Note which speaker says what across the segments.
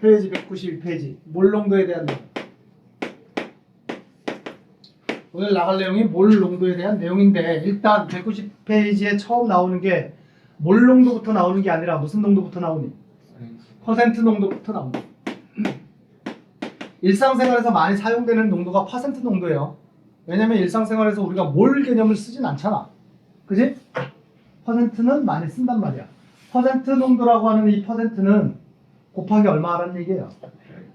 Speaker 1: 페이지 191페이지 몰 농도에 대한 내용. 오늘 나갈 내용이 몰 농도에 대한 내용인데 일단 190페이지에 처음 나오는 게 몰 농도부터 나오는 게 아니라 무슨 농도부터 나오니? 퍼센트 농도부터 나옵니다. 일상생활에서 많이 사용되는 농도가 퍼센트 농도예요. 왜냐면 일상생활에서 우리가 몰 개념을 쓰진 않잖아. 그지? 퍼센트는 많이 쓴단 말이야. 퍼센트 농도라고 하는 이 퍼센트는 곱하기 얼마 하라는 얘기예요.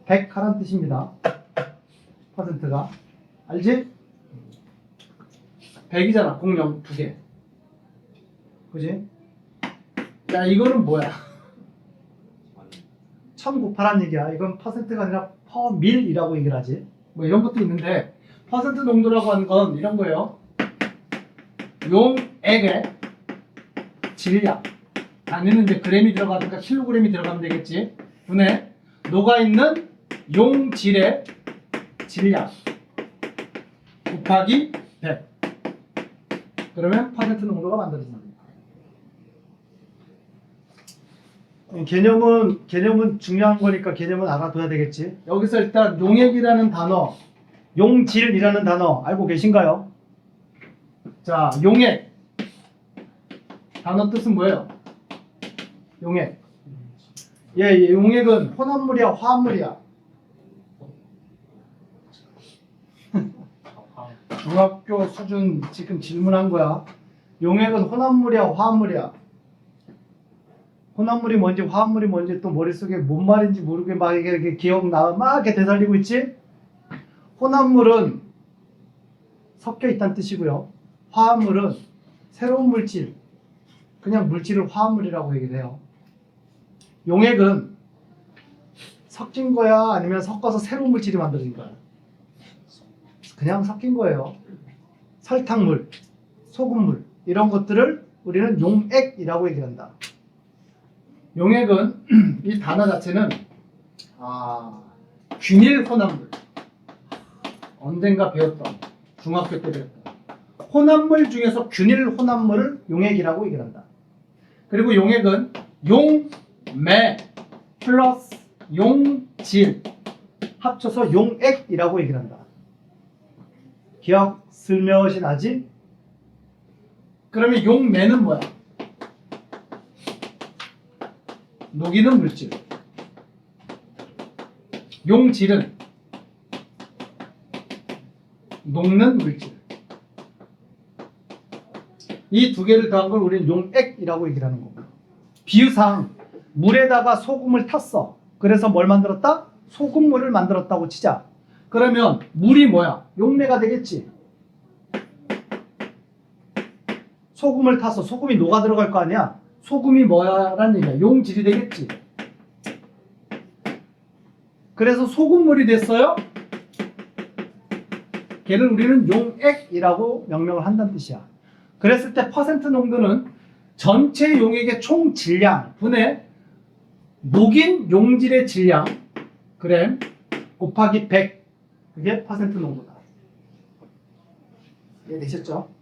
Speaker 1: 100 하라는 뜻입니다. 퍼센트가. 알지? 100이잖아. 공룡 2개. 그지? 야, 이거는 뭐야? 1000 곱하라는 얘기야. 이건 퍼센트가 아니라 퍼밀이라고 얘기를 하지. 뭐 이런 것도 있는데 퍼센트 농도라고 하는 건 이런 거예요. 용액의 질량. 단위는 이제 그램이 들어가니까 킬로그램이 들어가면 되겠지. 분에 녹아있는 용질의 질량 곱하기 100. 그러면 퍼센트 농도가 만들어진다. 개념은 중요한 거니까 개념은 알아둬야 되겠지. 여기서 일단 용액이라는 단어, 용질이라는 단어 알고 계신가요? 자, 용액 단어 뜻은 뭐예요? 용액. 예, 용액은 혼합물이야, 화합물이야? 중학교 수준 지금 질문한 거야. 용액은 혼합물이야, 화합물이야? 혼합물이 뭔지 화합물이 뭔지 또 머릿속에 뭔 말인지 모르게 막 이렇게 기억나 막 이렇게 되살리고 있지? 혼합물은 섞여 있다는 뜻이고요. 화합물은 새로운 물질, 그냥 물질을 화합물이라고 얘기를 해요. 용액은 섞인 거야 아니면 섞어서 새로운 물질이 만들어진 거야? 그냥 섞인 거예요. 설탕물, 소금물 이런 것들을 우리는 용액이라고 얘기한다. 용액은 이 단어 자체는 균일 혼합물. 언젠가 배웠던 중학교 때 배웠던 혼합물 중에서 균일 혼합물을 용액이라고 얘기한다. 그리고 용액은 용매 플러스 용질 합쳐서 용액이라고 얘기를 한다. 기억 슬며시 나지? 그러면 용매는 뭐야? 녹이는 물질. 용질은 녹는 물질. 이 두 개를 더한 걸 우리는 용액이라고 얘기를 하는 거고. 비유상 물에다가 소금을 탔어. 그래서 뭘 만들었다? 소금물을 만들었다고 치자. 그러면 물이 뭐야? 용매가 되겠지. 소금을 타서 소금이 녹아 들어갈 거 아니야? 소금이 뭐야? 라는 얘기야. 용질이 되겠지. 그래서 소금물이 됐어요. 걔를 우리는 용액이라고 명명을 한다는 뜻이야. 그랬을 때 퍼센트 농도는 전체 용액의 총 질량 분의 녹인 용질의 질량 그램 곱하기 100. 그게 퍼센트 농도다. 이해되셨죠?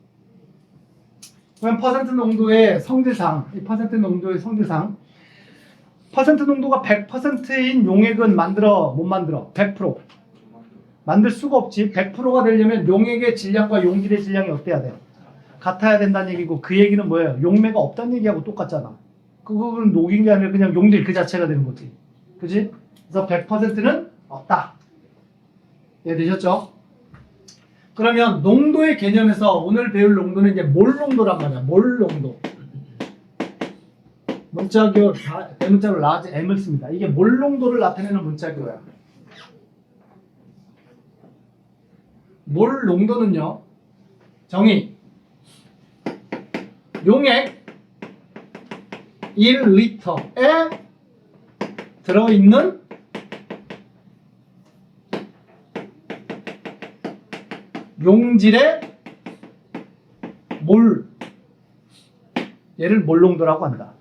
Speaker 1: 그럼 퍼센트 농도의 성질상, 이 퍼센트 농도의 성질상, 퍼센트 농도가 100%인 용액은 만들어, 못 만들어? 100%. 만들 수가 없지. 100%가 되려면 용액의 질량과 용질의 질량이 어때야 돼? 같아야 된다는 얘기고, 그 얘기는 뭐예요? 용매가 없다는 얘기하고 똑같잖아. 그거는 녹인 게 아니라 그냥 용질 그 자체가 되는 거지. 그지? 그래서 100%는 없다. 이해되셨죠? 그러면 농도의 개념에서 오늘 배울 농도는 이제 몰 농도란 말이야. 몰 농도. 문자교, 대문자로 라지 M을 씁니다. 이게 몰 농도를 나타내는 문자교야. 몰 농도는요. 정의. 용액 1리터에 들어있는 용질의 몰, 얘를 몰농도라고 한다.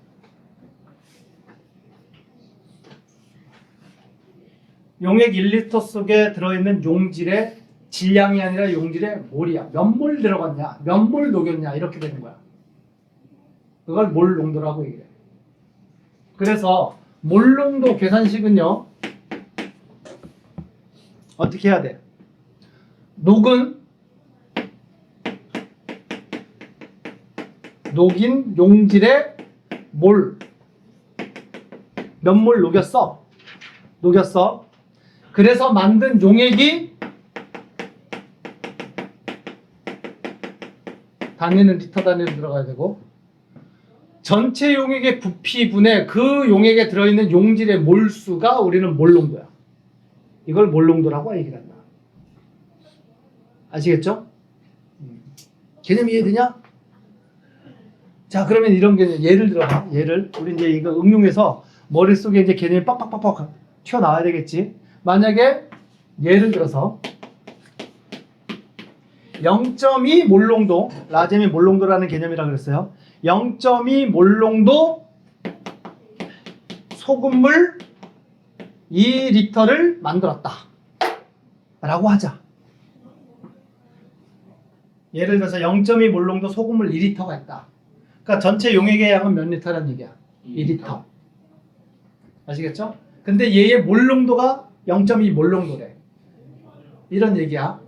Speaker 1: 용액 1리터 속에 들어있는 용질의 질량이 아니라 용질의 몰이야. 몇 몰 들어갔냐, 몇 몰 녹였냐 이렇게 되는 거야. 그걸 몰농도라고 얘기해. 그래서 몰농도 계산식은요, 어떻게 해야 돼? 녹인 용질에 몇 몰 녹였어? 그래서 만든 용액이 단위는 리터 단위로 들어가야 되고, 전체 용액의 부피분의 그 용액에 들어있는 용질의 몰수가 우리는 몰농도야. 이걸 몰농도라고 얘기를 한다. 아시겠죠? 개념 이해되냐? 자, 그러면 이런 개념, 예를 들어봐. 우리 이제 이거 응용해서 머릿속에 이제 개념이 빡빡빡빡 튀어나와야 되겠지. 만약에 예를 들어서 0.2 몰농도, 라셈이 몰농도라는 개념이라고 그랬어요. 0.2 몰농도 소금물 2리터를 만들었다 라고 하자. 예를 들어서 0.2 몰농도 소금물 2리터가 있다. 그러니까 전체 용액의 양은 몇 리터라는 얘기야? 2리터. 아시겠죠? 근데 얘의 몰농도가 0.2 몰농도래. 이런 얘기야.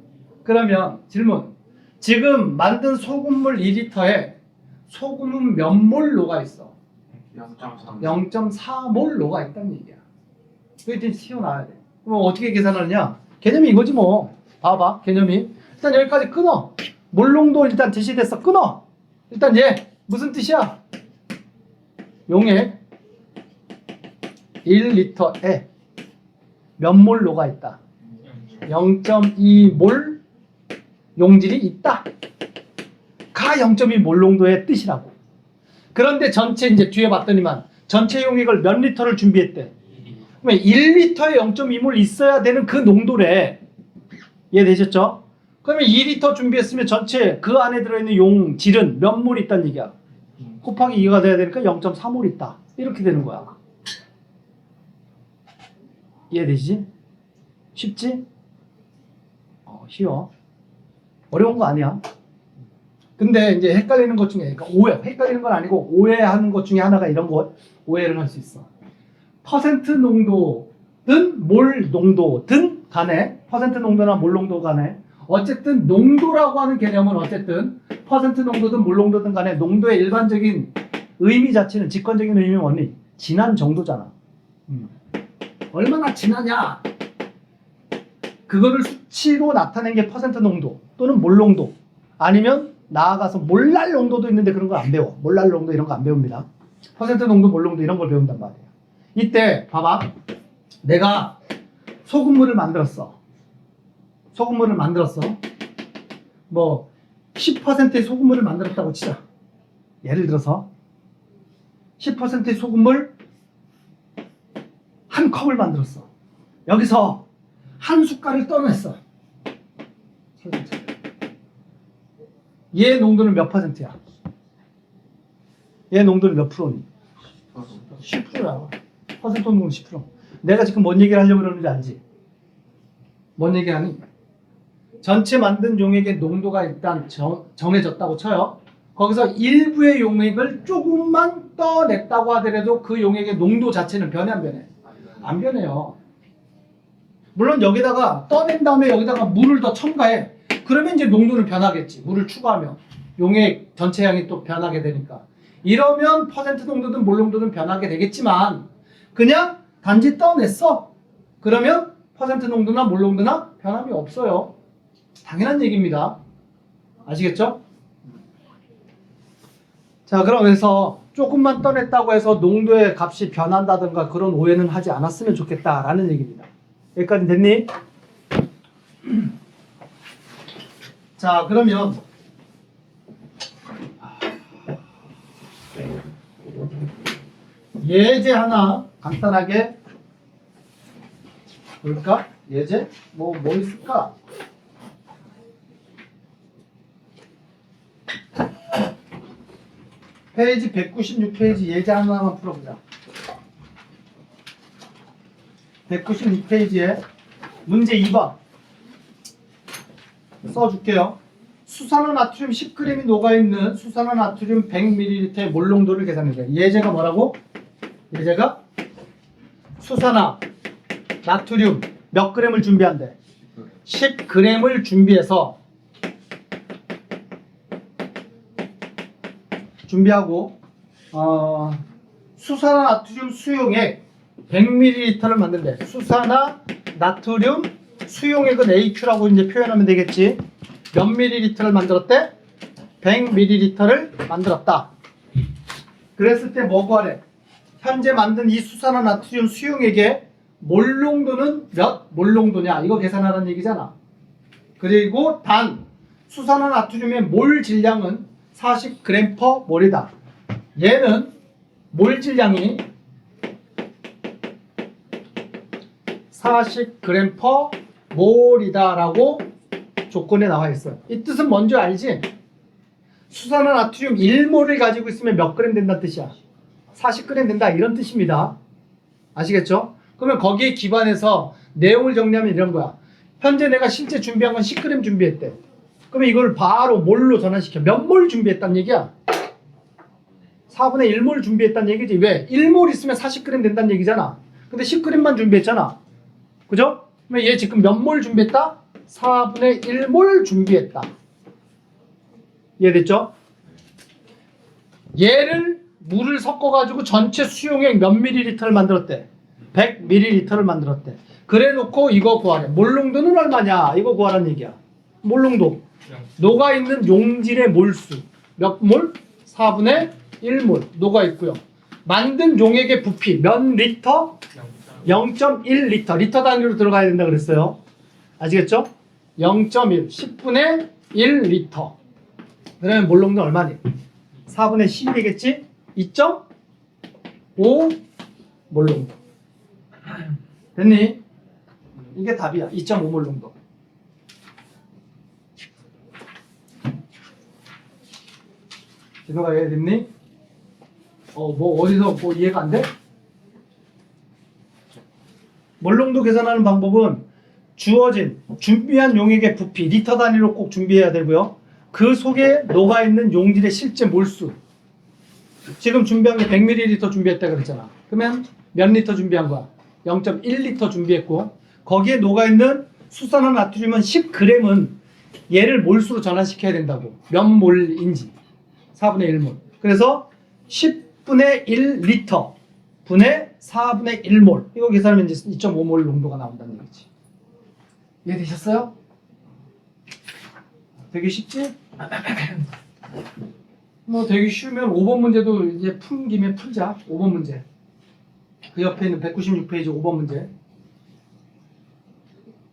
Speaker 1: 그러면 질문. 지금 만든 소금물 2리터에 소금은 몇 몰 녹아 있어? 0.4몰 녹아 있다는 얘기야. 그게 이제 튀어나와야 돼. 그럼 어떻게 계산하느냐? 개념이 이거지 뭐. 봐봐, 개념이. 일단 여기까지 끊어. 몰농도 일단 제시됐어. 끊어. 일단 얘 무슨 뜻이야? 용액 1리터에 몇 몰 녹아 있다? 0.2몰 용질이 있다. 가 0.2몰 농도의 뜻이라고. 그런데 전체 이제 뒤에 봤더니만 전체 용액을 몇 리터를 준비했대? 그러면 1리터에 0.2몰 있어야 되는 그 농도래. 이해되셨죠? 그러면 2리터 준비했으면 전체 그 안에 들어있는 용질은 몇 몰 있다는 얘기야? 곱하기 2가 돼야 되니까 0.4몰 있다. 이렇게 되는 거야. 이해되지? 쉽지? 쉬워. 어려운 거 아니야. 근데 이제 헷갈리는 것 중에, 그러니까 헷갈리는 건 아니고 오해하는 것 중에 하나가 이런 거, 오해를 할 수 있어. 퍼센트 농도든 몰 농도든 간에, 퍼센트 농도나 몰 농도 간에, 어쨌든 농도라고 하는 개념은 어쨌든 퍼센트 농도든 몰 농도든 간에 농도의 일반적인 의미 자체는, 직관적인 의미는 뭐니? 진한 정도잖아. 얼마나 진하냐? 그거를 수치로 나타낸 게 퍼센트 농도 또는 몰 농도, 아니면 나아가서 몰랄 농도도 있는데 그런 걸 안 배워. 몰랄 농도 이런 거 안 배웁니다. 퍼센트 농도, 몰 농도 이런 걸 배운단 말이에요. 이때 봐봐. 내가 소금물을 만들었어. 뭐 10%의 소금물을 만들었다고 치자. 예를 들어서 10%의 소금물 한 컵을 만들었어. 여기서 한 숟갈을 떠냈어. 얘 농도는 몇 퍼센트야? 얘 농도는 몇 프로니? 10%야. 퍼센트 농도는 10%. 내가 지금 뭔 얘기를 하려고 그러는지 알지? 뭔 얘기하니? 전체 만든 용액의 농도가 일단 정해졌다고 쳐요. 거기서 일부의 용액을 조금만 떠냈다고 하더라도 그 용액의 농도 자체는 변해 안 변해? 안 변해요. 물론 여기다가 떠낸 다음에 여기다가 물을 더 첨가해. 그러면 이제 농도는 변하겠지. 물을 추가하면 용액 전체 양이 또 변하게 되니까. 이러면 퍼센트 농도든 몰 농도든 변하게 되겠지만, 그냥 단지 떠냈어. 그러면 퍼센트 농도나 몰 농도나 변함이 없어요. 당연한 얘기입니다. 아시겠죠? 자, 그래서 조금만 떠냈다고 해서 농도의 값이 변한다든가 그런 오해는 하지 않았으면 좋겠다라는 얘기입니다. 여기까지 됐니? 자, 그러면 예제 하나 간단하게 볼까? 예제? 뭐 있을까? 페이지 196페이지 예제 하나만 풀어보자. 196페이지에 문제 2번 써줄게요. 수산화나트륨 10g이 녹아있는 수산화나트륨 100ml의 몰 농도를 계산해줘요. 예제가 뭐라고? 예제가 수산화 나트륨 몇 g을 준비한대? 10g을 준비하고 수산화나트륨 수용액 100ml를 만든대. 수산화나트륨 수용액은 AQ라고 이제 표현하면 되겠지. 몇 ml를 만들었대? 100ml를 만들었다. 그랬을 때 뭐 구하래? 현재 만든 이 수산화나트륨 수용액의 몰농도는 몇 몰농도냐? 이거 계산하라는 얘기잖아. 그리고 단 수산화나트륨의 몰 질량은 40g/몰이다. 얘는 몰 질량이 40g/몰이다 라고 조건에 나와 있어요. 이 뜻은 뭔지 알지? 수산화나트륨 1몰을 가지고 있으면 몇 그램 된다는 뜻이야? 40g 된다 이런 뜻입니다. 아시겠죠? 그러면 거기에 기반해서 내용을 정리하면 이런 거야. 현재 내가 실제 준비한 건 10g 준비했대. 그러면 이걸 바로 몰로 전환시켜. 몇 몰 준비했단 얘기야? 4분의 1몰 준비했단 얘기지. 왜? 1몰 있으면 40g 된다는 얘기잖아. 근데 10g만 준비했잖아. 그죠? 그러면 얘 지금 몇 몰 준비했다? 4분의 1몰 준비했다. 이해됐죠? 얘를 물을 섞어가지고 전체 수용액 몇 ml를 만들었대? 100ml를 만들었대. 그래 놓고 이거 구하래. 몰농도는 얼마냐? 이거 구하라는 얘기야. 몰농도. 녹아있는 용질의 몰수. 몇 몰? 4분의 1몰. 녹아있고요. 만든 용액의 부피. 몇 리터? 0.1리터. 리터 단위로 들어가야 된다 그랬어요. 아시겠죠? 0.1. 10분의 1리터. 그러면 몰농도 얼마니? 4분의 10이 되겠지? 2.5 몰농도. 됐니? 이게 답이야. 2.5 몰농도. 진호가 이해됐니? 뭐 어디서 뭐 이해가 안 돼? 몰농도 계산하는 방법은 주어진 준비한 용액의 부피 리터 단위로 꼭 준비해야 되고요. 그 속에 녹아있는 용질의 실제 몰수. 지금 준비한 게 100ml 준비했다 그랬잖아. 그러면 몇 리터 준비한 거야? 0.1리터 준비했고 거기에 녹아있는 수산화나트륨은 10g은 얘를 몰수로 전환시켜야 된다고. 몇 몰인지 4분의 1몰. 그래서 10분의 1리터 분의 4분의 1몰. 이거 계산하면 이제 2.5몰 농도가 나온다는 얘기지. 이해되셨어요? 되게 쉽지? 뭐 되게 쉬우면 5번 문제도 이제 푼 김에 풀자. 5번 문제. 그 옆에 있는 196페이지 5번 문제.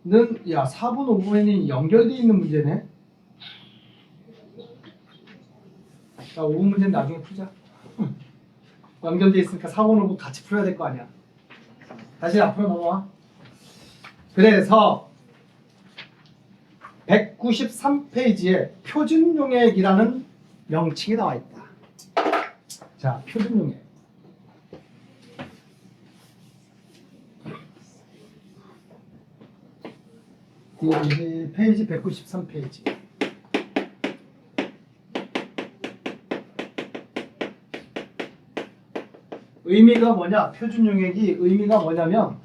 Speaker 1: 는, 야, 4번, 5번이 연결되어 있는 문제네. 자, 5번 문제는 나중에 풀자. 연결되어 있으니까 4번, 5번 같이 풀어야 될 거 아니야. 다시 앞으로 넘어와. 그래서 193페이지에 표준용액이라는 명칭이 나와 있다. 자, 표준용액. 페이지 193페이지. 의미가 뭐냐? 표준용액이 의미가 뭐냐면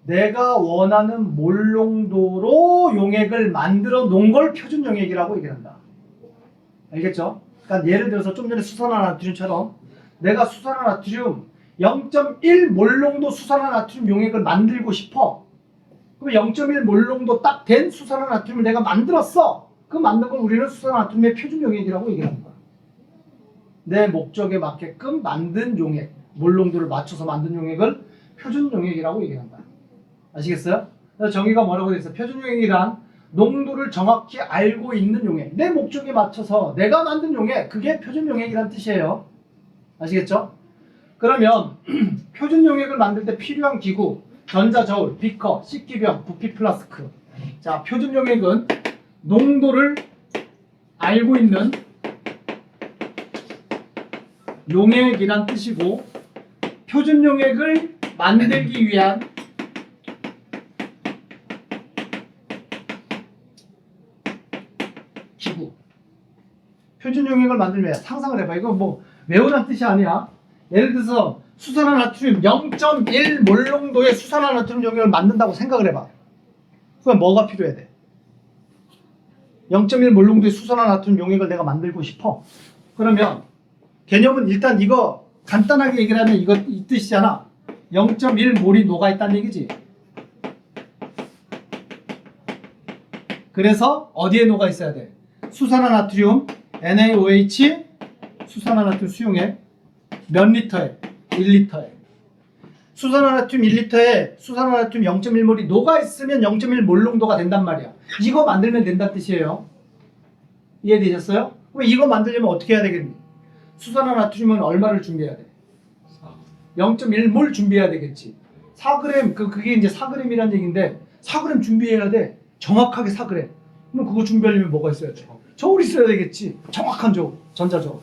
Speaker 1: 내가 원하는 몰농도로 용액을 만들어 놓은 걸 표준용액이라고 얘기한다. 알겠죠? 그러니까 예를 들어서 좀 전에 수산화나트륨처럼 내가 수산화나트륨 0.1 몰농도 수산화나트륨 용액을 만들고 싶어. 그럼 0.1 몰농도 딱 된 수산화나트륨을 내가 만들었어. 그 만든 걸 우리는 수산화나트륨의 표준용액이라고 얘기하는 거야. 내 목적에 맞게끔 만든 용액, 몰농도를 맞춰서 만든 용액을 표준용액이라고 얘기한다. 아시겠어요? 그래서 정의가 뭐라고 되어 있어? 표준용액이란 농도를 정확히 알고 있는 용액, 내 목적에 맞춰서 내가 만든 용액, 그게 표준용액이란 뜻이에요. 아시겠죠? 그러면 표준용액을 만들 때 필요한 기구, 전자저울, 비커, 식기병, 부피 플라스크. 자, 표준용액은 농도를 알고 있는 용액이란 뜻이고, 표준용액을 만들기 위한 기구. 표준용액을 만들면 상상을 해봐. 이거 뭐 외우란 뜻이 아니야. 예를 들어서 수산화나트륨 0.1 몰농도의 수산화나트륨 용액을 만든다고 생각을 해봐. 그럼 뭐가 필요해야 돼? 0.1 몰농도의 수산화 나트륨 용액을 내가 만들고 싶어. 그러면 개념은 일단 이거 간단하게 얘기를 하면 이거 이 뜻이잖아. 0.1 몰이 녹아있다는 얘기지. 그래서 어디에 녹아있어야 돼? 수산화 나트륨 NaOH 수산화 나트륨 수용액 몇 리터에? 1리터에. 수산화 나트륨 1리터에 수산화 나트륨 0.1몰이 녹아있으면 0.1 몰농도가 된단 말이야. 이거 만들면 된다는 뜻이에요. 이해되셨어요? 그럼 이거 만들려면 어떻게 해야 되겠니? 수산화 나트륨은 얼마를 준비해야 돼? 0.1몰 준비해야 되겠지. 4g, 그게 이제 4g이라는 얘기인데 4g 준비해야 돼. 정확하게 4g. 그럼 그거 준비하려면 뭐가 있어야 돼? 저울이 있어야 되겠지. 정확한 저울, 전자저울.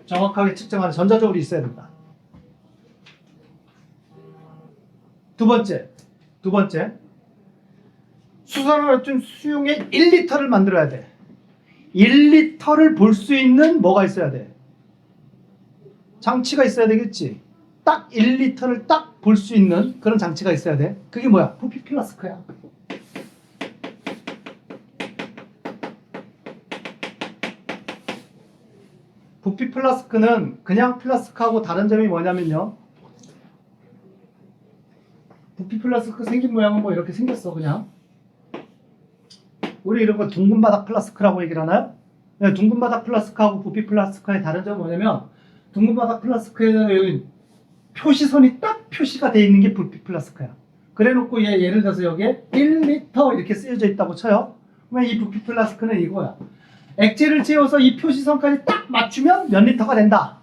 Speaker 1: 정확하게 측정하는 전자저울이 있어야 된다. 두 번째. 수산화 나트륨 수용액 1리터를 만들어야 돼. 1리터를 볼 수 있는 뭐가 있어야 돼? 장치가 있어야 되겠지. 딱 1리터를 딱 볼 수 있는 그런 장치가 있어야 돼. 그게 뭐야? 부피 플라스크야. 부피 플라스크는 그냥 플라스크하고 다른 점이 뭐냐면요. 부피 플라스크 생긴 모양은 뭐 이렇게 생겼어. 그냥 우리 이런 거 둥근 바닥 플라스크라고 얘기를 하나요? 네, 둥근 바닥 플라스크하고 부피 플라스크의 다른 점은 뭐냐면 둥근 바닥 플라스크에는 표시선이 딱 표시가 되어 있는 게 부피 플라스크야. 그래 놓고 예를 들어서 여기에 1리터 이렇게 쓰여져 있다고 쳐요. 그러면 이 부피 플라스크는 이거야. 액체를 채워서 이 표시선까지 딱 맞추면 몇 리터가 된다.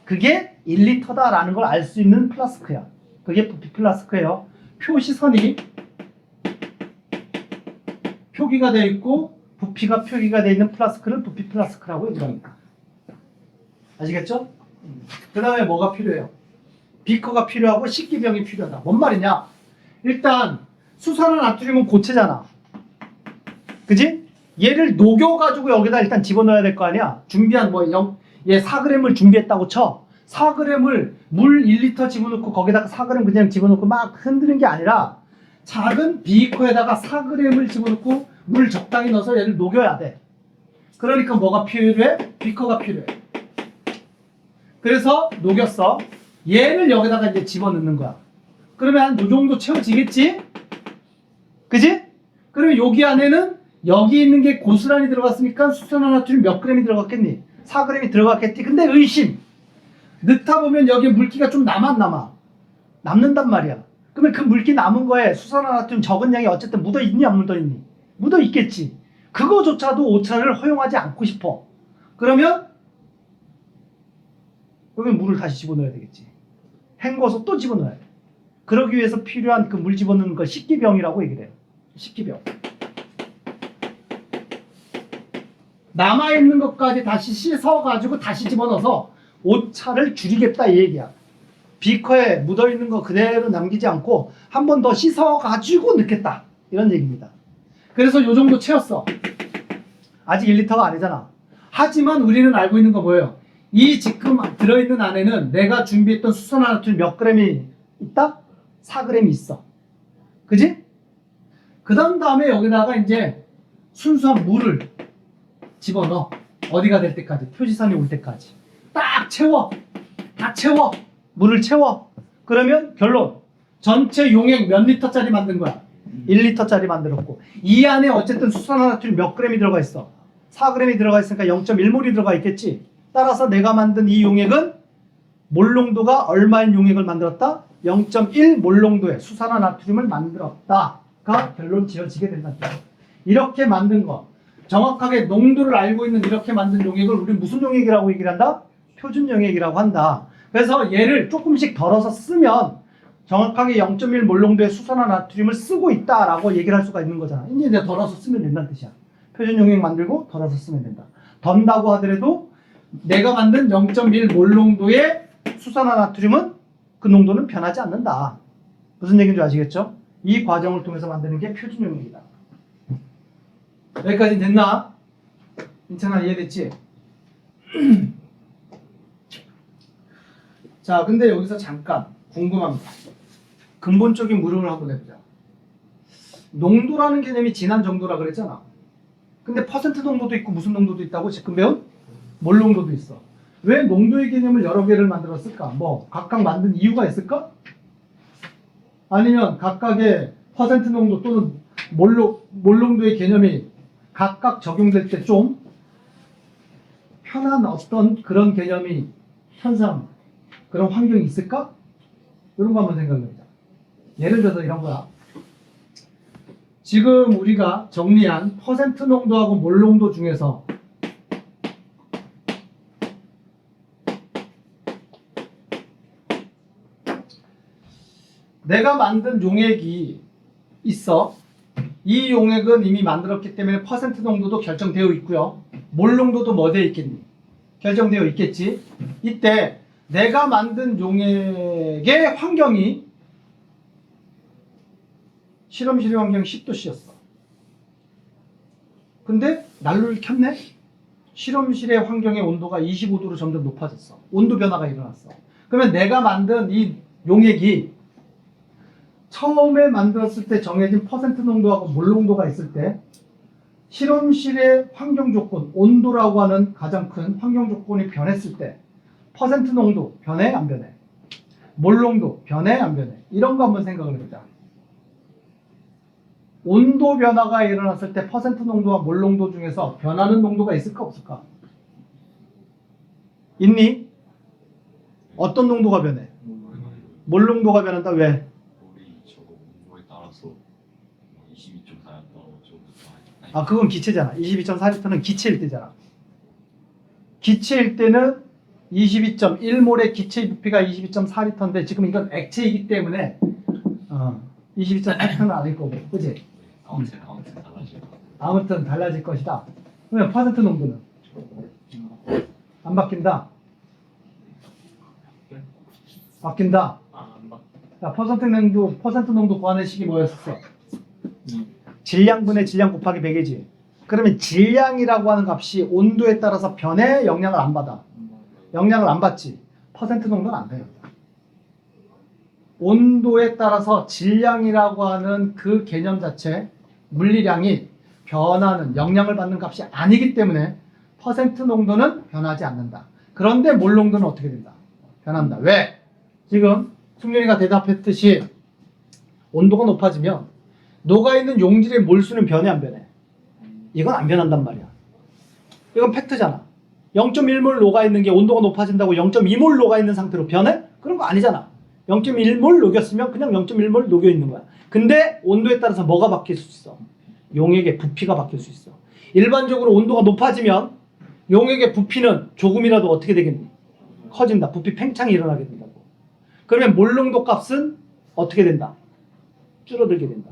Speaker 1: 그게 1리터다 라는 걸 알 수 있는 플라스크야. 그게 부피 플라스크예요. 표시선이 표기가 되어 있고 부피가 표기가 되어 있는 플라스크를 부피 플라스크라고 얘기합니다. 아시겠죠? 그 다음에 뭐가 필요해요? 비커가 필요하고 식기병이 필요하다. 뭔 말이냐? 일단 수산화 나트륨은 고체잖아. 그지? 얘를 녹여가지고 여기다 일단 집어넣어야 될 거 아니야? 준비한 얘 4g을 준비했다고 쳐. 4g을 물 1리터 집어넣고 거기다가 4g 그냥 집어넣고 막 흔드는 게 아니라 작은 비커에다가 4g을 집어넣고 물 적당히 넣어서 얘를 녹여야 돼. 그러니까 뭐가 필요해? 비커가 필요해. 그래서 녹였어. 얘를 여기다가 이제 집어넣는 거야. 그러면 한 요 정도 채워지겠지? 그지? 그러면 여기 안에는 여기 있는 게 고스란히 들어갔으니까 수산화 나트륨 몇 g이 들어갔겠니? 4g이 들어갔겠지. 근데 의심. 넣다 보면 여기 물기가 좀 남는단 말이야. 그러면 그 물기 남은 거에 수산화 나트륨 적은 양이 어쨌든 묻어있니 안 묻어있니? 묻어있겠지. 그거조차도 오차를 허용하지 않고 싶어. 그러면 여기 물을 다시 집어넣어야 되겠지. 헹궈서 또 집어넣어야 돼. 그러기 위해서 필요한 그 물 집어넣는 걸 식기병이라고 얘기를 해요. 식기병. 남아있는 것까지 다시 씻어가지고 다시 집어넣어서 오차를 줄이겠다 이 얘기야. 비커에 묻어있는 거 그대로 남기지 않고 한 번 더 씻어가지고 넣겠다. 이런 얘기입니다. 그래서 요 정도 채웠어. 아직 1리터가 아니잖아. 하지만 우리는 알고 있는 거 뭐예요? 이 지금 들어있는 안에는 내가 준비했던 수산화 나트륨 몇 g이 있다? 4g이 있어. 그지? 그 다음에 여기다가 이제 순수한 물을 집어넣어. 어디가 될 때까지? 표시선이 올 때까지. 딱 채워. 다 채워. 물을 채워. 그러면 결론. 전체 용액 몇 리터짜리 만든 거야? 1리터짜리 만들었고 이 안에 어쨌든 수산화 나트륨 몇 g이 들어가 있어? 4g이 들어가 있으니까 0.1몰이 들어가 있겠지. 따라서 내가 만든 이 용액은 몰농도가 얼마인 용액을 만들었다? 0.1 몰농도의 수산화 나트륨을 만들었다가 결론 지어지게 된다. 이렇게 만든 거. 정확하게 농도를 알고 있는 이렇게 만든 용액을 우리 무슨 용액이라고 얘기를 한다? 표준 용액이라고 한다. 그래서 얘를 조금씩 덜어서 쓰면 정확하게 0.1 몰농도의 수산화 나트륨을 쓰고 있다라고 얘기를 할 수가 있는 거잖아. 이제 덜어서 쓰면 된다는 뜻이야. 표준 용액 만들고 덜어서 쓰면 된다. 던다고 하더라도 내가 만든 0.1 몰농도의 수산화 나트륨은 그 농도는 변하지 않는다. 무슨 얘기인지 아시겠죠? 이 과정을 통해서 만드는 게 표준 용액이다. 여기까지 됐나? 괜찮아? 이해됐지? 자, 근데 여기서 잠깐 궁금합니다. 근본적인 물음을 한번 해보자. 농도라는 개념이 진한 정도라 그랬잖아. 근데 퍼센트 농도도 있고 무슨 농도도 있다고 지금 배운? 몰 농도도 있어. 왜 농도의 개념을 여러 개를 만들었을까? 뭐 각각 만든 이유가 있을까? 아니면 각각의 퍼센트 농도 또는 몰 농도의 개념이 각각 적용될 때 좀 편한 어떤 그런 개념이 현상, 그런 환경이 있을까? 이런 거 한번 생각해보자. 예를 들어서 이런 거야. 지금 우리가 정리한 퍼센트 농도하고 몰 농도 중에서 내가 만든 용액이 있어. 이 용액은 이미 만들었기 때문에 퍼센트 농도도 결정되어 있고요. 몰 농도도 뭐 되어 있겠니? 결정되어 있겠지. 이때 내가 만든 용액의 환경이 실험실의 환경 10도씨였어. 근데 난로를 켰네? 실험실의 환경의 온도가 25도로 점점 높아졌어. 온도 변화가 일어났어. 그러면 내가 만든 이 용액이 처음에 만들었을 때 정해진 퍼센트 농도하고 몰 농도가 있을 때 실험실의 환경 조건, 온도라고 하는 가장 큰 환경 조건이 변했을 때 퍼센트 농도 변해? 안 변해? 몰 농도 변해? 안 변해? 이런 거 한번 생각을 해보자. 온도 변화가 일어났을 때 퍼센트 농도와 몰 농도 중에서 변하는 농도가 있을까 없을까? 있니? 어떤 농도가 변해? 몰 농도가 변한다. 왜?
Speaker 2: 저거 온도에 따라서 22.4였다
Speaker 1: 아, 그건 기체잖아. 22.4리터는 기체일 때잖아. 기체일 때는 22.1몰의 기체의 부피가 22.4리터인데 지금 이건 액체이기 때문에 22.4리터는 아닐 거고, 그치?
Speaker 2: 아무튼 달라질 거.
Speaker 1: 아무튼 달라질 것이다. 그러면 퍼센트 농도는 안 바뀐다. 바뀐다.
Speaker 2: 안 바.
Speaker 1: 자, 퍼센트 농도 구하는 식이 뭐였었어? 질량분의 질량 곱하기 100이지. 그러면 질량이라고 하는 값이 온도에 따라서 변해? 영향을 안 받아? 영향을 안 받지. 퍼센트 농도는 안 돼요. 온도에 따라서 질량이라고 하는 그 개념 자체, 물리량이 변하는, 영향을 받는 값이 아니기 때문에 퍼센트 농도는 변하지 않는다. 그런데 몰 농도는 어떻게 된다? 변한다. 왜? 지금 승윤이가 대답했듯이 온도가 높아지면 녹아있는 용질의 몰수는 변해 안 변해? 이건 안 변한단 말이야. 이건 팩트잖아. 0.1몰 녹아있는 게 온도가 높아진다고 0.2몰 녹아있는 상태로 변해? 그런 거 아니잖아. 0.1몰 녹였으면 그냥 0.1몰 녹여있는 거야. 근데 온도에 따라서 뭐가 바뀔 수 있어? 용액의 부피가 바뀔 수 있어. 일반적으로 온도가 높아지면 용액의 부피는 조금이라도 어떻게 되겠니? 커진다. 부피 팽창이 일어나게 된다고. 그러면 몰 농도 값은 어떻게 된다? 줄어들게 된다.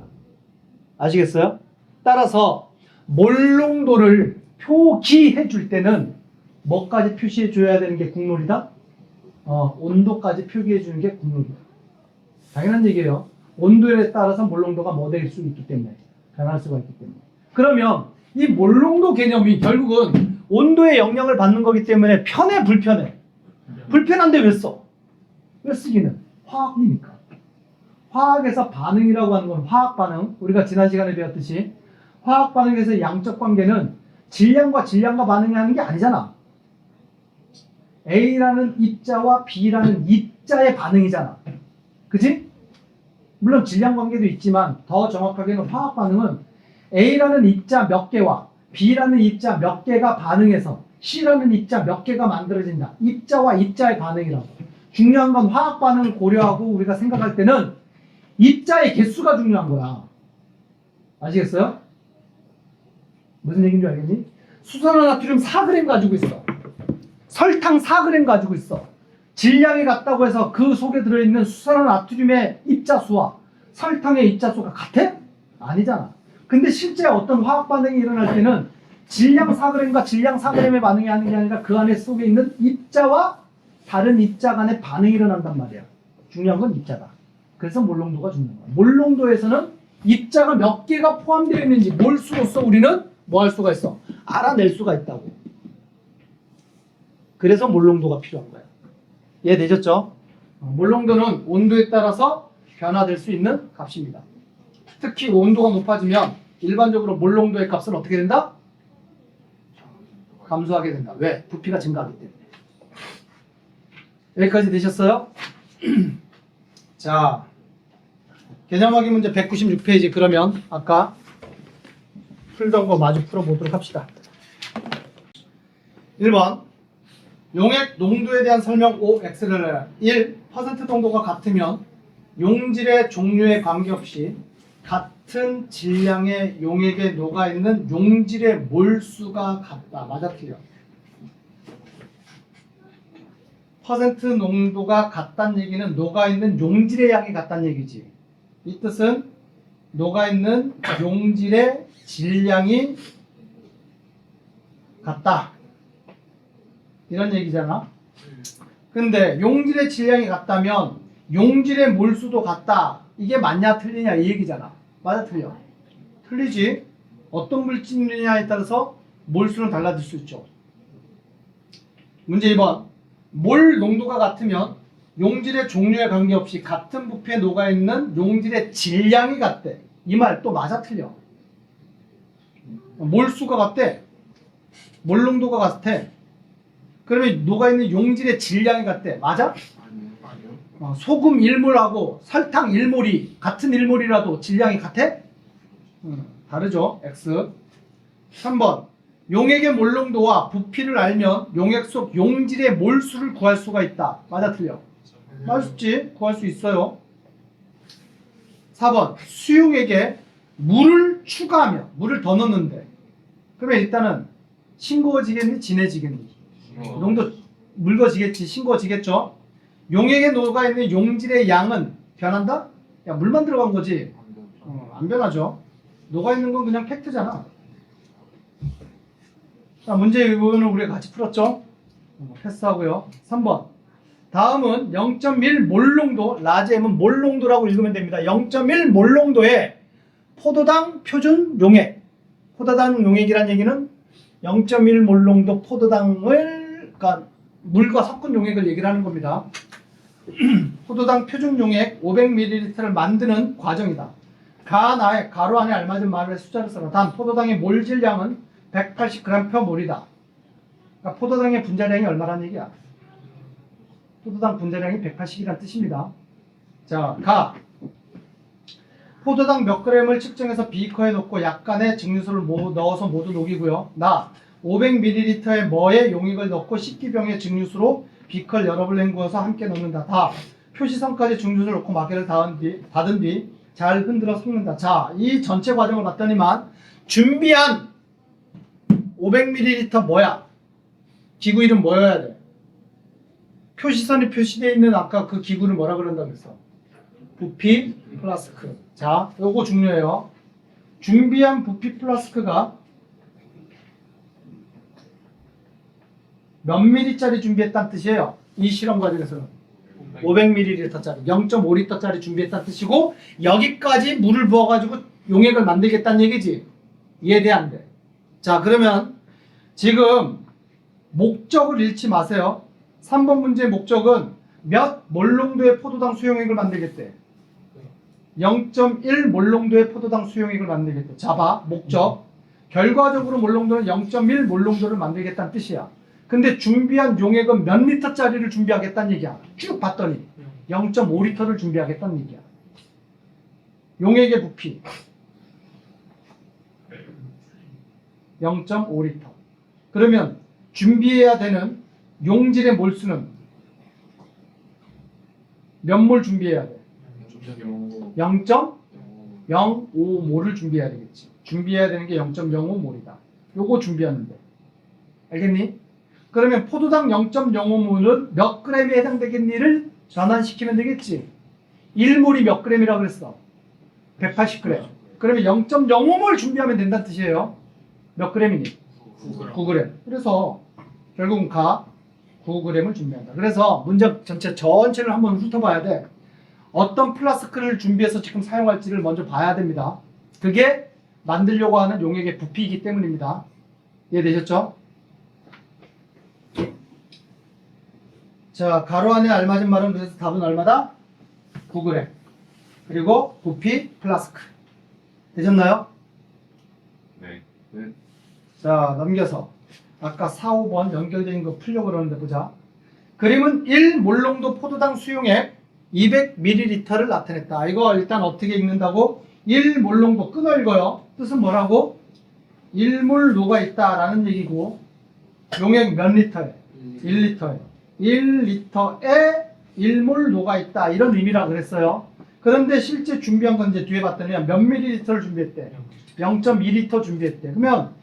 Speaker 1: 아시겠어요? 따라서 몰 농도를 표기해 줄 때는 뭐까지 표시해 줘야 되는 게 국룰이다? 온도까지 표기해 주는 게 국룰이다. 당연한 얘기예요. 온도에 따라서 몰 농도가 뭐 될 수 있기 때문에, 변할 수가 있기 때문에. 그러면 이 몰 농도 개념이 결국은 온도에 영향을 받는 거기 때문에 편해, 불편해? 불편한데 왜 써? 왜 쓰기는? 화학이니까. 화학에서 반응이라고 하는 건 화학 반응. 우리가 지난 시간에 배웠듯이 화학 반응에서 양적 관계는 질량과 반응이 하는 게 아니잖아. A라는 입자와 B라는 입자의 반응이잖아. 그치? 물론 질량 관계도 있지만 더 정확하게는 화학 반응은 A라는 입자 몇 개와 B라는 입자 몇 개가 반응해서 C라는 입자 몇 개가 만들어진다. 입자와 입자의 반응이라고. 중요한 건 화학 반응을 고려하고 우리가 생각할 때는 입자의 개수가 중요한 거야. 아시겠어요? 무슨 얘기인 줄 알겠니? 수산화나트륨 4g 가지고 있어. 설탕 4g 가지고 있어. 질량이 같다고 해서 그 속에 들어있는 수산화나트륨의 입자수와 설탕의 입자수가 같아? 아니잖아. 근데 실제 어떤 화학 반응이 일어날 때는 질량 4g과 질량 4g의 반응이 하는 게 아니라 그 안에 속에 있는 입자와 다른 입자 간의 반응이 일어난단 말이야. 중요한 건 입자다. 그래서 몰 농도가 중요한 거야. 몰 농도에서는 입자가 몇 개가 포함되어 있는지 몰수로서 우리는 뭐 할 수가 있어? 알아낼 수가 있다고. 그래서 몰 농도가 필요한 거야. 이해되셨죠? 몰 농도는 온도에 따라서 변화될 수 있는 값입니다. 특히 온도가 높아지면 일반적으로 몰 농도의 값은 어떻게 된다? 감소하게 된다. 왜? 부피가 증가하기 때문에. 여기까지 되셨어요? 자, 개념하기 문제 196페이지 그러면 아까 풀던 거 마주 풀어보도록 합시다. 1번 용액 농도에 대한 설명 OX를 1. 퍼센트 농도가 같으면 용질의 종류에 관계없이 같은 질량의 용액에 녹아있는 용질의 몰수가 같다. 맞아 틀려? 퍼센트 농도가 같다는 얘기는 녹아있는 용질의 양이 같다는 얘기지. 이 뜻은 녹아있는 용질의 질량이 같다. 이런 얘기잖아. 근데 용질의 질량이 같다면 용질의 몰수도 같다. 이게 맞냐 틀리냐 이 얘기잖아. 맞아 틀려? 틀리지. 어떤 물질이냐에 따라서 몰수는 달라질 수 있죠. 문제 2번. 몰 농도가 같으면 용질의 종류에 관계없이 같은 부피에 녹아있는 용질의 질량이 같대. 이 말 또 맞아 틀려? 몰수가 같대. 몰 농도가 같아. 그러면 녹아있는 용질의 질량이 같대. 맞아? 소금 1몰하고 설탕 1몰이 같은 1몰이라도 질량이 같아? 다르죠. X. 3번. 용액의 몰 농도와 부피를 알면 용액 속 용질의 몰수를 구할 수가 있다. 맞아 틀려? 맞지? 구할 수 있어요. 4번. 수용액에 물을 추가하면 물을 더 넣는데 그러면 일단은 싱거워지겠니? 진해지겠니? 농도 묽어지겠지. 싱거워지겠죠. 용액에 녹아있는 용질의 양은 변한다? 야 물만 들어간 거지. 안 변하죠. 녹아있는 건 그냥 팩트잖아. 자, 문제 이거는 우리가 같이 풀었죠. 패스하고요. 3번. 다음은 0.1 몰농도, 라지 M은 몰농도라고 읽으면 됩니다. 0.1 몰농도의 포도당 표준 용액. 포도당 용액이란 얘기는 0.1 몰농도 포도당을, 그러니까 물과 섞은 용액을 얘기를 하는 겁니다. 포도당 표준 용액 500ml를 만드는 과정이다. 가로 안에 알맞은 말의 숫자를 써라. 단 포도당의 몰 질량은 180g per 몰이다. 그러니까 포도당의 분자량이 얼마라는 얘기야? 포도당 분자량이 180이라는 뜻입니다. 자, 포도당 몇 g을 측정해서 비커에 넣고 약간의 증류수를 넣어서 모두 녹이고요. 500ml의 뭐에 용액을 넣고 식기병의 증류수로 비커를 여러 번 헹구어서 함께 넣는다. 표시선까지 증류수를 넣고 마개를 닫은 뒤 잘 흔들어 섞는다. 자, 이 전체 과정을 봤더니만 준비한 500ml 뭐야? 기구 이름 뭐여야 돼? 표시선이 표시되어 있는 아까 그 기구를 뭐라 그런다고 했어? 부피 플라스크. 자, 요거 중요해요. 준비한 부피 플라스크가 몇 ml짜리 준비했다는 뜻이에요. 이 실험 과정에서는 500ml짜리 0.5L짜리 준비했다는 뜻이고 여기까지 물을 부어가지고 용액을 만들겠다는 얘기지. 이해돼 안 돼? 자, 그러면 지금 목적을 잃지 마세요. 3번 문제의 목적은 몇 몰농도의 포도당 수용액을 만들겠대? 0.1 몰농도의 포도당 수용액을 만들겠대. 잡아. 목적. 결과적으로 몰농도는 0.1 몰농도를 만들겠다는 뜻이야. 근데 준비한 용액은 몇 리터짜리를 준비하겠다는 얘기야. 쭉 봤더니 0.5리터를 준비하겠다는 얘기야. 용액의 부피 0.5리터. 그러면 준비해야 되는 용질의 몰수는 몇 몰 준비해야 돼? 0.05몰을 준비해야 되겠지. 준비해야 되는 게 0.05몰이다. 요거 준비하는데. 알겠니? 그러면 포도당 0.05몰은 몇 g에 해당되겠니를 전환시키면 되겠지. 1몰이 몇 g이라고 그랬어? 180g. 그러면 0.05몰 준비하면 된다는 뜻이에요. 몇 g이니? 9g. 그래서 결국은 9g을 준비한다. 그래서 문제 전체를 한번 훑어봐야 돼. 어떤 플라스크를 준비해서 지금 사용할지를 먼저 봐야 됩니다. 그게 만들려고 하는 용액의 부피이기 때문입니다. 이해되셨죠? 자, 가로 안에 알맞은 말은 그래서 답은 얼마다? 9g. 그리고 부피 플라스크. 되셨나요?
Speaker 2: 네.
Speaker 1: 자, 넘겨서 아까 4, 5번 연결된 거 풀려고 그러는데 보자. 그림은 1몰농도 포도당 수용액 200ml를 나타냈다. 이거 일단 어떻게 읽는다고? 1몰농도 끊어 읽어요. 뜻은 뭐라고? 1몰 녹아 있다라는 얘기고 용액 몇 리터에? 1리터에. 1리터에 1몰 녹아 있다. 이런 의미라 그랬어요. 그런데 실제 준비한 건 이제 뒤에 봤더니 몇 밀리리터를 준비했대? 0.2리터 준비했대. 그러면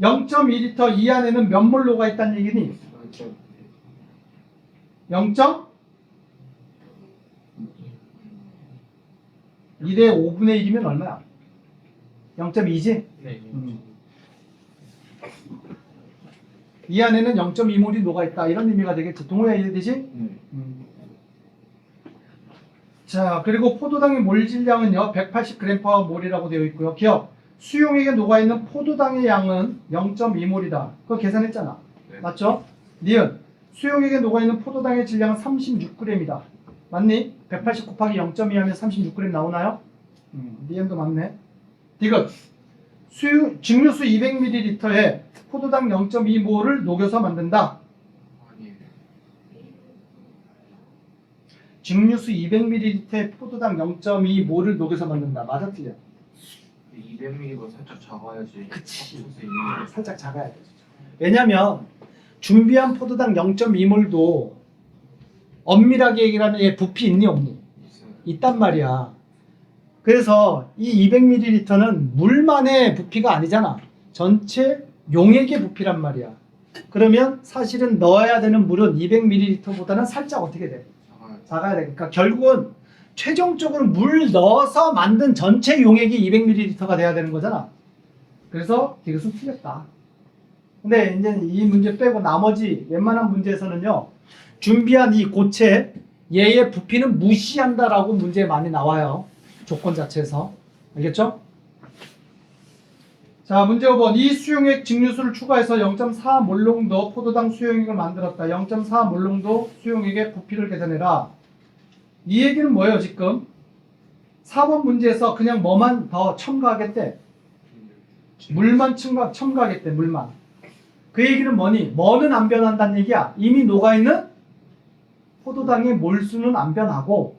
Speaker 1: 0.2리터 이 안에는 몇 몰 녹아 있다는 얘기니? 0. 1의 5분의 1이면 얼마야? 0.2지?
Speaker 3: 네.
Speaker 1: 이 안에는 0.2몰이 녹아있다. 이런 의미가 되겠지. 동호야 이해되지?
Speaker 3: 네.
Speaker 1: 자, 그리고 포도당의 몰 질량은요 180g/몰이라고 되어 있고요. 기억, 수용액에 녹아있는 포도당의 양은 0.2몰이다. 그거 계산했잖아.
Speaker 2: 네.
Speaker 1: 맞죠? 니은, 수용액에 녹아있는 포도당의 질량은 36g이다. 맞니? 180 곱하기 0.2 하면 36g 나오나요? 니은도 맞네. 디귿, 증류수 200ml에 포도당 0.2몰을 녹여서 만든다.
Speaker 3: 아니.
Speaker 1: 증류수 200ml에 포도당 0.2몰을 녹여서 만든다. 맞아 틀려?
Speaker 3: 200ml가 살짝 작아야지.
Speaker 1: 그치.
Speaker 3: 합쳐서 있는
Speaker 1: 살짝 작아야 돼. 왜냐면 준비한 포도당 0.2몰도 엄밀하게 얘기를 하면 얘 부피 있니 없니?
Speaker 3: 게 있어요.
Speaker 1: 있단 말이야. 그래서 이 200ml는 물만의 부피가 아니잖아. 전체 용액의 부피란 말이야. 그러면 사실은 넣어야 되는 물은 200ml보다는 살짝 어떻게 돼?
Speaker 3: 작아요.
Speaker 1: 작아야 돼. 그러니까 결국은 최종적으로 물 넣어서 만든 전체 용액이 200ml가 돼야 되는 거잖아. 그래서 이것은 틀렸다. 근데 이제 이 문제 빼고 나머지 웬만한 문제에서는요. 준비한 이 고체 얘의 부피는 무시한다라고 문제에 많이 나와요. 조건 자체에서. 알겠죠? 자, 문제 5번. 이 수용액 증류수를 추가해서 0.4몰농도 포도당 수용액을 만들었다. 0.4몰농도 수용액의 부피를 계산해라. 이 얘기는 뭐예요, 지금? 4번 문제에서 그냥 뭐만 더 첨가하겠대? 물만 첨가하겠대, 물만. 그 얘기는 뭐니? 뭐는 안 변한다는 얘기야. 이미 녹아있는 포도당의 몰수는 안 변하고.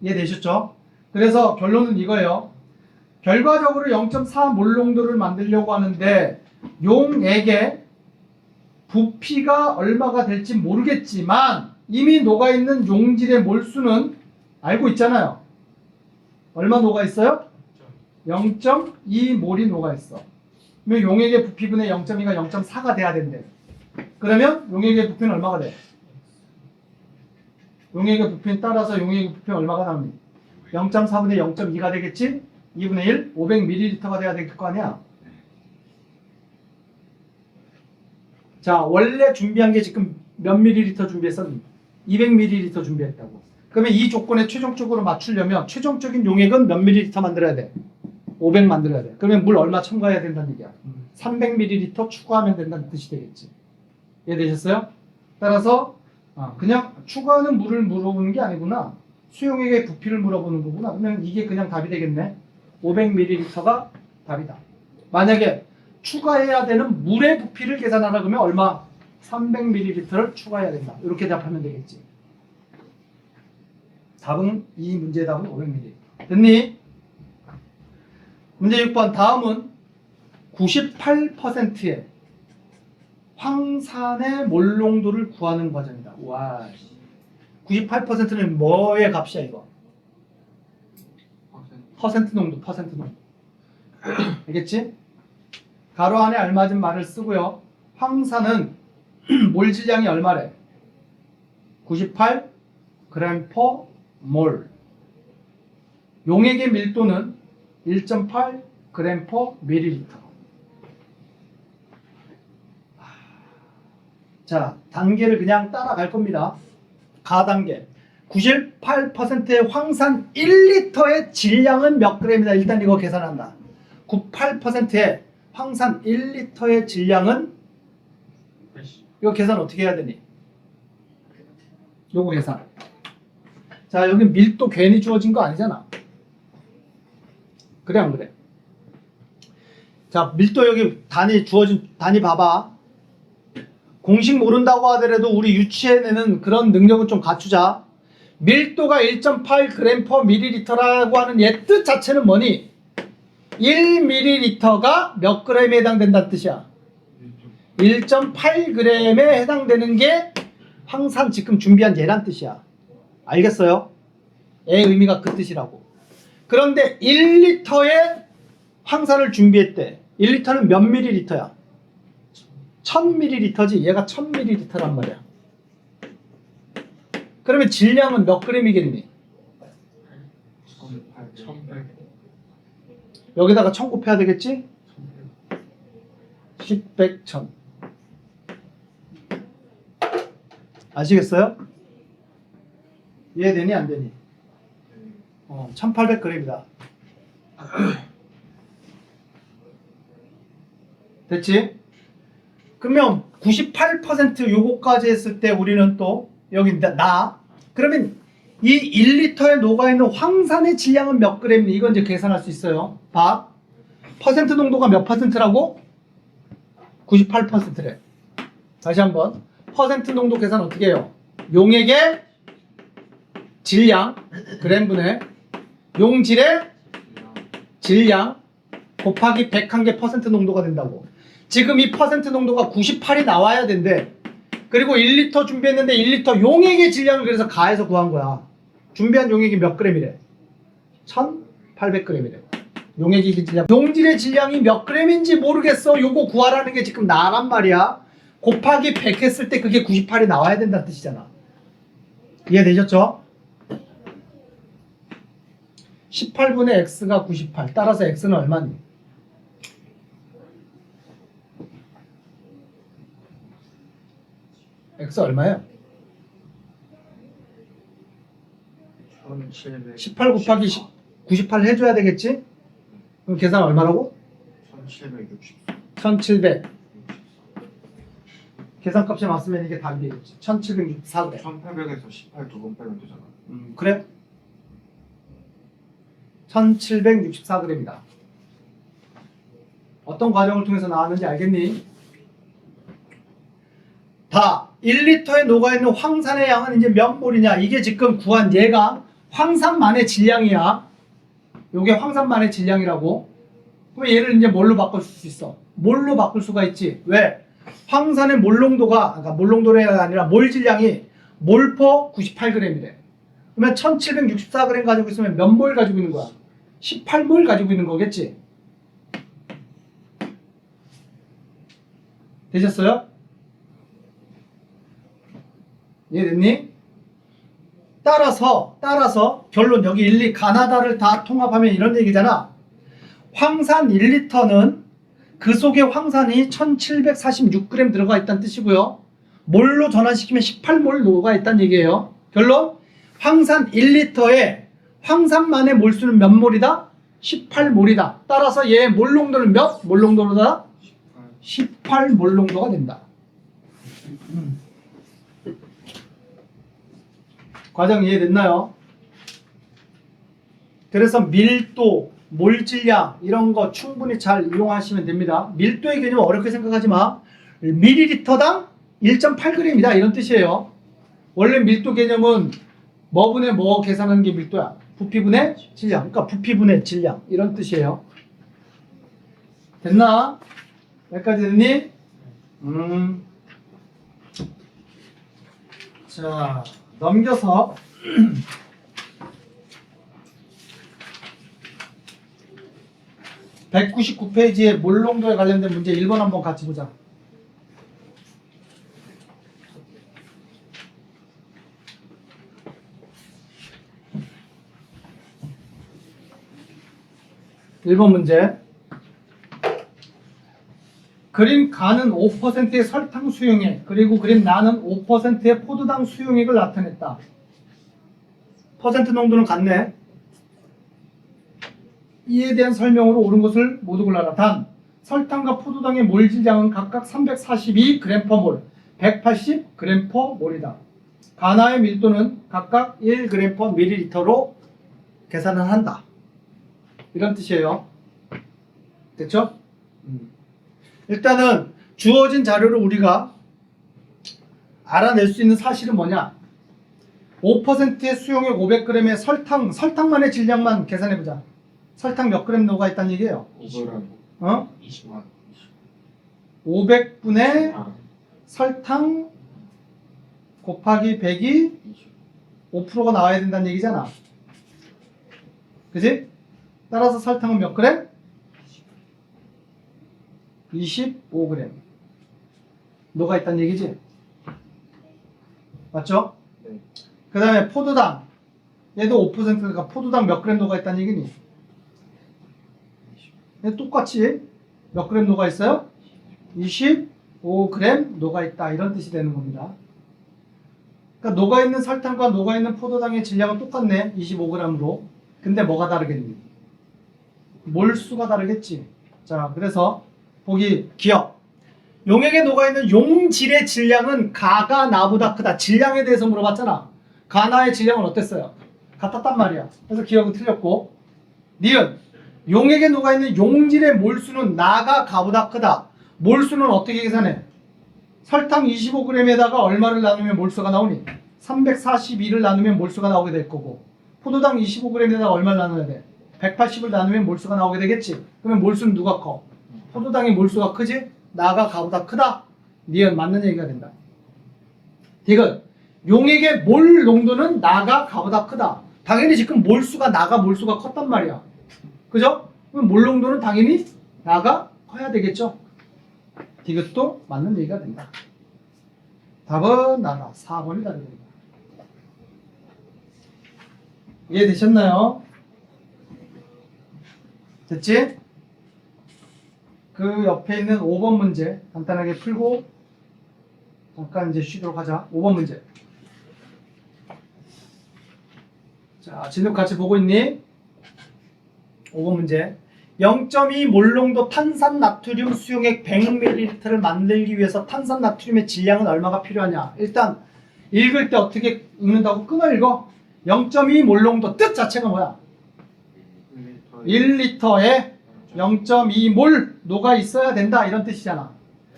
Speaker 1: 이해되셨죠? 그래서 결론은 이거예요. 결과적으로 0.4몰 농도를 만들려고 하는데 용액의 부피가 얼마가 될지 모르겠지만 이미 녹아있는 용질의 몰수는 알고 있잖아요. 얼마 녹아있어요? 0.2몰이 녹아있어. 그러면 용액의 부피분의 0.2가 0.4가 돼야 된대. 그러면 용액의 부피는 얼마가 돼? 용액의 부피에 따라서 용액의 부피는 얼마가 나오니? 0.4분의 0.2가 되겠지? 2분의 1, 500ml가 돼야 될 거 아니야? 자, 원래 준비한 게 지금 몇 ml 준비했어? 200ml 준비했다고. 그러면 이 조건에 최종적으로 맞추려면 최종적인 용액은 몇 ml 만들어야 돼? 500 만들어야 돼. 그러면 물 얼마 첨가해야 된다는 얘기야? 300ml 추가하면 된다는 뜻이 되겠지. 이해되셨어요? 따라서 그냥 추가하는 물을 물어보는 게 아니구나. 수용액의 부피를 물어보는 거구나. 그러면 이게 그냥 답이 되겠네. 500ml가 답이다. 만약에 추가해야 되는 물의 부피를 계산하라 그러면 얼마? 300ml를 추가해야 된다. 이렇게 답하면 되겠지. 답은 이 문제의 답은 500ml. 됐니? 문제 6번. 다음은 98%의 황산의 몰농도를 구하는 과정이다. 와, 98%는 뭐의 값이야 이거? 퍼센트 농도, 퍼센트 농도. 알겠지? 가로 안에 알맞은 말을 쓰고요. 황산은 몰 질량이 얼마래? 98 g/몰. 용액의 밀도는 1.8 g/ml. 자, 단계를 그냥 따라갈 겁니다. 가단계. 98%의 황산 1리터의 질량은 몇 g이다. 일단 이거 계산한다. 98%의 황산 1리터의 질량은 이거 계산 어떻게 해야 되니? 요거 계산. 자, 여기 밀도 괜히 주어진 거 아니잖아. 그래 안 그래? 자, 밀도 여기 단위 주어진 단위 봐봐. 공식 모른다고 하더라도 우리 유치해내는 그런 능력은 좀 갖추자. 밀도가 1.8g/ml라고 하는 얘 뜻 자체는 뭐니? 1ml가 몇 g에 해당된다는 뜻이야? 1.8g에 해당되는 게 황산 지금 준비한 얘란 뜻이야. 알겠어요? 얘의 의미가 그 뜻이라고. 그런데 1리터의 황산을 준비했대. 1리터는 몇 ml야? 1000ml지. 얘가 1000ml란 말이야. 그러면 질량은 몇 g이겠니?
Speaker 3: 1100.
Speaker 1: 여기다가 1000 곱해야 되겠지? 10, 100, 1000. 아시겠어요? 이해되니 안 되니? 1800g이다. 됐지? 그러면 98% 요거까지 했을 때 우리는 또 여기 그러면 이 1리터에 녹아있는 황산의 질량은 몇 g니? 이건 이제 계산할 수 있어요. 봐. 퍼센트 농도가 몇 퍼센트라고? 98%래. 다시 한번. 퍼센트 농도 계산 어떻게 해요? 용액의 질량, g분의 용질의 질량 곱하기 100한 개 퍼센트 농도가 된다고. 지금 이 퍼센트 농도가 98이 나와야 된대. 그리고 1리터 준비했는데 1리터 용액의 질량을 그래서 가해서 구한 거야. 준비한 용액이 몇 g이래? 1800g이래. 용액의 질량. 용질의 질량이 몇 g인지 모르겠어. 요거 구하라는 게 지금 나란 말이야. 곱하기 100 했을 때 그게 98이 나와야 된다는 뜻이잖아. 이해되셨죠? 18분의 x가 98. 따라서 x는 얼마니? x 얼마예요?
Speaker 3: 1700.
Speaker 1: 18 곱하기 98 해줘야 되겠지? 그럼 계산 얼마라고?
Speaker 3: 1760.
Speaker 1: 1700. 계산값이 맞으면 이게 답이겠지. 1764그래.
Speaker 3: 1800에서 18 두 번 빼면 되잖아.
Speaker 1: 그래? 1764g이다. 어떤 과정을 통해서 나왔는지 알겠니? 다 1리터에 녹아있는 황산의 양은 이제 몇 몰이냐? 이게 지금 구한 얘가 황산만의 질량이야. 요게 황산만의 질량이라고. 그럼 얘를 이제 뭘로 바꿀 수 있어? 뭘로 바꿀 수가 있지? 왜? 황산의 몰농도가, 그러니까 몰농도가 아니라 몰 질량이 몰퍼 98g이래. 그러면 1764g 가지고 있으면 몇 몰 가지고 있는 거야? 18몰 가지고 있는 거겠지? 되셨어요? 이해됐니? 따라서 결론 여기 1, 2 가나다를 다 통합하면 이런 얘기잖아. 황산 1리터는 그 속에 황산이 1746g 들어가 있다는 뜻이고요. 몰로 전환시키면 18몰 녹아 있다는 얘기예요. 결론 황산 1리터에 황산만의 몰수는 몇 몰이다? 18몰이다. 따라서 얘의 몰농도는 몇 몰농도로다? 18몰농도가 된다. 과정 이해됐나요? 그래서 밀도, 몰질량 이런 거 충분히 잘 이용하시면 됩니다. 밀도의 개념 어렵게 생각하지 마. 밀리리터당 1.8g이다 이런 뜻이에요. 원래 밀도 개념은 뭐분의 뭐 계산하는 게 밀도야? 부피분의 질량. 그러니까 부피분의 질량 이런 뜻이에요. 됐나? 여기까지 됐니? 자, 넘겨서 199페이지에 몰농도에 관련된 문제 1번 한번 같이 보자. (1번) 문제. 그림 가는 5%의 설탕 수용액 그리고 그림 나는 5%의 포도당 수용액을 나타냈다. 퍼센트 농도는 같네. 이에 대한 설명으로 옳은 것을 모두 골라라. 단 설탕과 포도당의 몰질량은 각각 342g/몰, 180g/몰이다. 간화의 밀도는 각각 1g/ml로 계산을 한다. 이런 뜻이에요. 됐죠? 일단은 주어진 자료를 우리가 알아낼 수 있는 사실은 뭐냐? 5%의 수용액 500g의 설탕만의 질량만 계산해보자. 설탕 몇 그램 녹아 있다는 얘기예요?
Speaker 3: 5g.
Speaker 1: 어?
Speaker 3: 20만.
Speaker 1: 500분의
Speaker 3: 아,
Speaker 1: 설탕 곱하기 100이 5%가 나와야 된다는 얘기잖아. 그지? 따라서 설탕은 몇 그램? 25g 녹아 있다는 얘기지? 맞죠?
Speaker 3: 네.
Speaker 1: 그 다음에 포도당 얘도 5%니까 포도당 몇 그램 녹아 있다는 얘기니? 얘 똑같이 몇 그램 녹아 있어요? 25g 녹아 있다 이런 뜻이 되는 겁니다. 그러니까 녹아 있는 설탕과 녹아 있는 포도당의 질량은 똑같네 25g으로. 근데 뭐가 다르겠니? 몰수가 다르겠지. 자, 그래서 보기 기억. 용액에 녹아있는 용질의 질량은 가가 나보다 크다. 질량에 대해서 물어봤잖아. 가나의 질량은 어땠어요? 같았단 말이야. 그래서 기억은 틀렸고. 니은 용액에 녹아있는 용질의 몰수는 나가 가보다 크다. 몰수는 어떻게 계산해? 설탕 25g에다가 얼마를 나누면 몰수가 나오니? 342를 나누면 몰수가 나오게 될 거고, 포도당 25g에다가 얼마를 나눠야 돼? 180을 나누면 몰수가 나오게 되겠지. 그러면 몰수는 누가 커? 포도당의 몰수가 크지? 나가 가보다 크다. 니은 맞는 얘기가 된다. 디귿 용액의 몰 농도는 나가 가보다 크다. 당연히 지금 몰수가 나가 몰수가 컸단 말이야. 그죠? 그럼 몰 농도는 당연히 나가 커야 되겠죠. 디귿도 맞는 얘기가 된다. 답은 나다. 4번이 답이 됩니다. 이해되셨나요? 됐지? 그 옆에 있는 5번 문제 간단하게 풀고 잠깐 이제 쉬도록 하자. 5번 문제. 자, 진욱 같이 보고 있니? 5번 문제. 0.2 몰농도 탄산나트륨 수용액 100ml를 만들기 위해서 탄산나트륨의 질량은 얼마가 필요하냐? 일단 읽을 때 어떻게 읽는다고? 끊어 읽어. 0.2 몰농도 뜻 자체가 뭐야? 1리터에 0.2몰 녹아 있어야 된다 이런 뜻이잖아.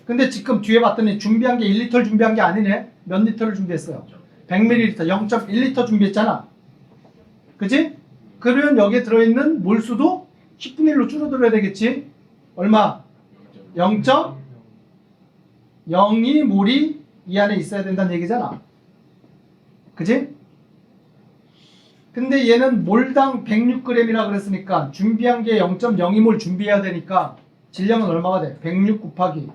Speaker 1: 근데 지금 뒤에 봤더니 준비한 게 1리터를 준비한 게 아니네. 몇 리터를 준비했어요? 100ml 0.1리터 준비했잖아. 그치? 그러면 여기에 들어있는 몰수도 10분의 1로 줄어들어야 되겠지? 얼마? 0.02몰이 이 안에 있어야 된다는 얘기잖아. 그치? 근데 얘는 몰당 106g이라 그랬으니까 준비한 게 0.02몰 준비해야 되니까 질량은 얼마가 돼? 106 곱하기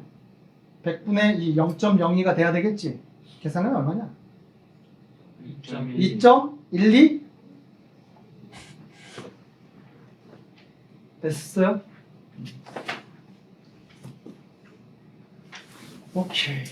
Speaker 1: 100분의 2 0.02가 돼야 되겠지? 계산은 얼마냐? 2.12? 됐어요? 오케이.